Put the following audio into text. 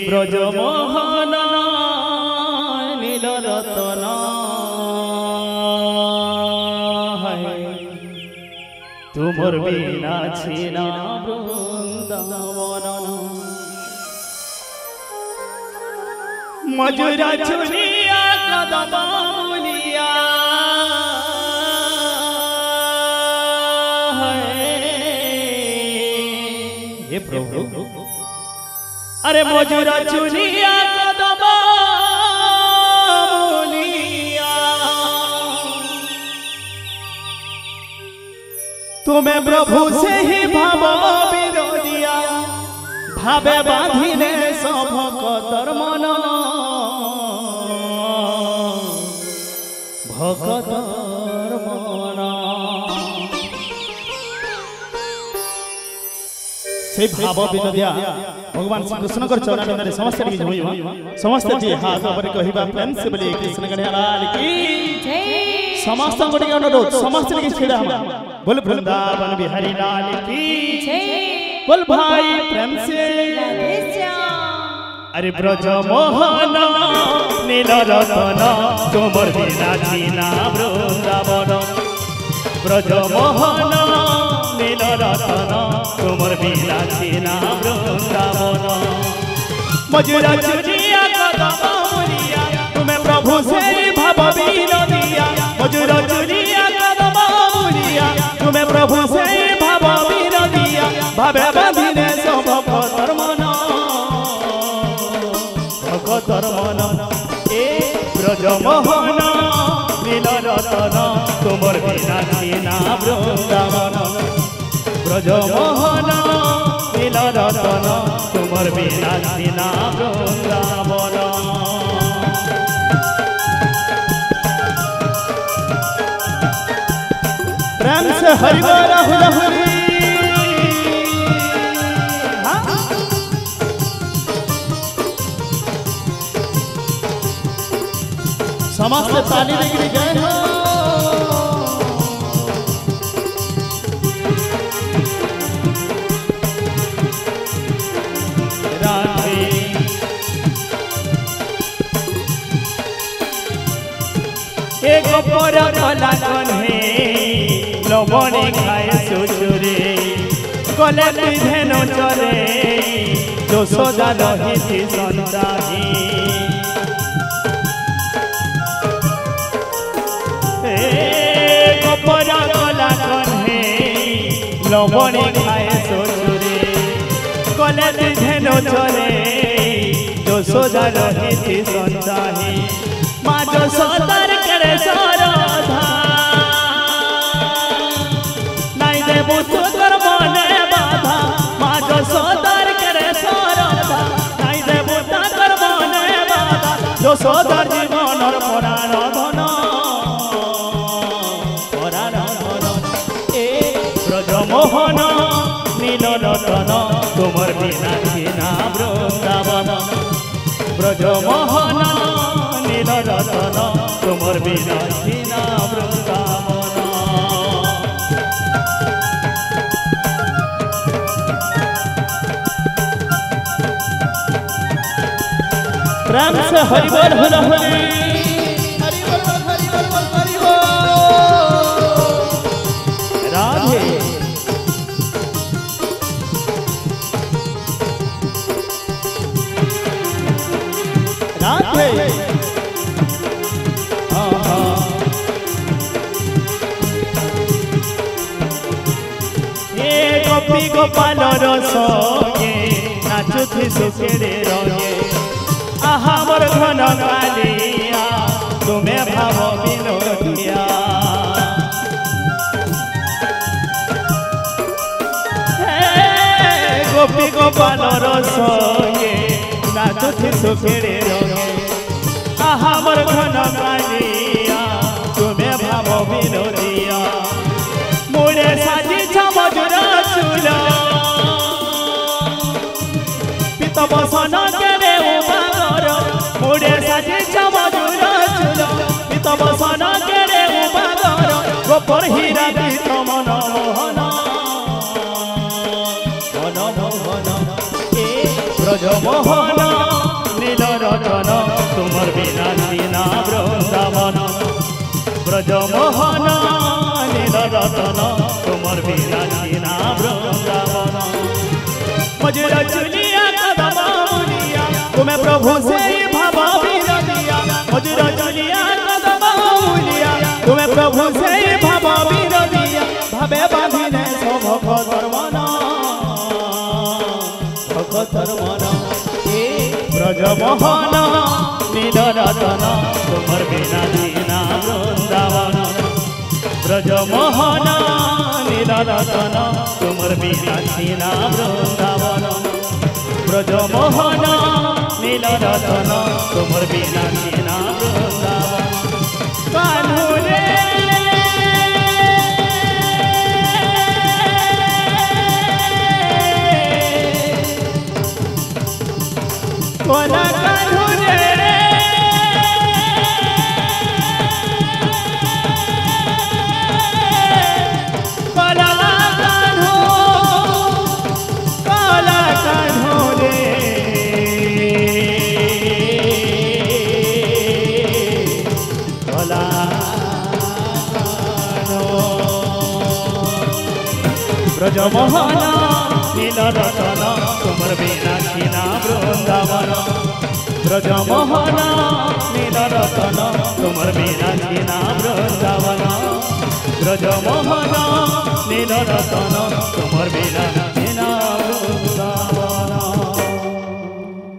ব্রজ মোহন নীল রতন তুমর বিনা ছিনা বৃন্দাবন মজুরা চুলিয়া কদমলিয়া हे प्रभु अरे मजूरा चुनिया कदमलिया तुम्हें प्रभु से ही भाव विरोधिया भावे बांधिले सब भक्तर मन भक्तर मन से भाव विनोदिया भगवान श्री कृष्ण कर चरण में समस्त की होई समस्त जी हाथ ऊपर कहिबा प्रेम से बोले कृष्ण गणेलाल की जय समस्त गुण के अनुरोध समस्त की छेड़ा बोल वृंदावन बिहारी लाल की जय बोल भाई प्रेम से अरे ब्रज मोहन नील रतन तुमर बिना जीना वृंदावन ब्रज मोहन नील रतन तुमर बिना जीना वृंदावन मजूरा चुनिया कदमलिया तुम्हें प्रभु से भाव विनोदिया मजूरा चुनिया कदमलिया तुम्हें प्रभु से भाव विनोदिया भावे बांधिले सब भक्तर मन भक्तर मन ए ब्रज मोहन नील रतन तुमर बिना जीना वृंदावन ब्रज मोहन नील रतन तुमर बिना जीना वृंदावन प्रेम से हरि बोल हरि समस्त ताली लेकर गए हो राधे एक पर कला कन्हे लवणी खाए सुचुरे कले धेनु चरे यशोदा रही संताही गोपरा कला कन्हे लवणी खाए सुचुरे कले धेनु चरे यशोदा रही संताही माँ यशोदार करे सरधा नहीं देबू सुंदर मने बाधा माँ यशोदार करे सरधा नहीं देबू ताकर मने बाधा यशोदार जीवनर प्राण धन प्राण धन ए ब्रज मोहन नील रतन तुमर बिना जीना वृंदावन ब्रज मोहन नील रतन तुमर बिना जीना वृंदावन प्रेम से हरि बोल हरि हरि बोल हरि बोल हरि बोल राधे राधे ये गोपी गोपाल रसगे नाचुथि सुखेरे रंगे आहा मोर घन कालिया तुम्हें भाव विनोदिया गोपी गोपाल रसगे नाचुथि सुखेरे रंगे आहा मोर घन कालिया तुम्हें भाव विनोदिया मोरे साजी मजूरा चूल पित बसन के उपागर मोरे साजी मजूरा चूल पित बसन के उपागर गोपर हीरा गीत मन मोहन मन मोहन ए ब्रज মোহন নীল রতন তোমার বিনা নীনা বৃন্দাবন ব্রজ মোহন নীল রতন তোমার বিনা নীনা বৃন্দাবন মজুর চুলিয়া কদম মুলিয়া তুমি প্রভু সেই ভাব বিরদিয়া মজুর চুলিয়া কদম মুলিয়া তুমি প্রভু সেই ভাব বিরদিয়া ভাবে বাঁধিনে সব ভক্তর মন ভক্তর মন ব্রজ মোহন নীল রতন তোমার বিনা নীনা বৃন্দাবন ব্রজ মোহন নীল রতন তোমার বিনা নীনা বৃন্দাবন ব্রজ মোহন নীল রতন তোমার বিনা নীনা বৃন্দাবন কানু রে কোনা কানু রে ব্রজ মোহন নীল রতন তোমার বিনা নীনা বৃন্দাবন ব্রজ মোহন নীল রতন তোমার বিনা নীনা বৃন্দাবন ব্রজ মোহন নীল রতন তোমার বিনা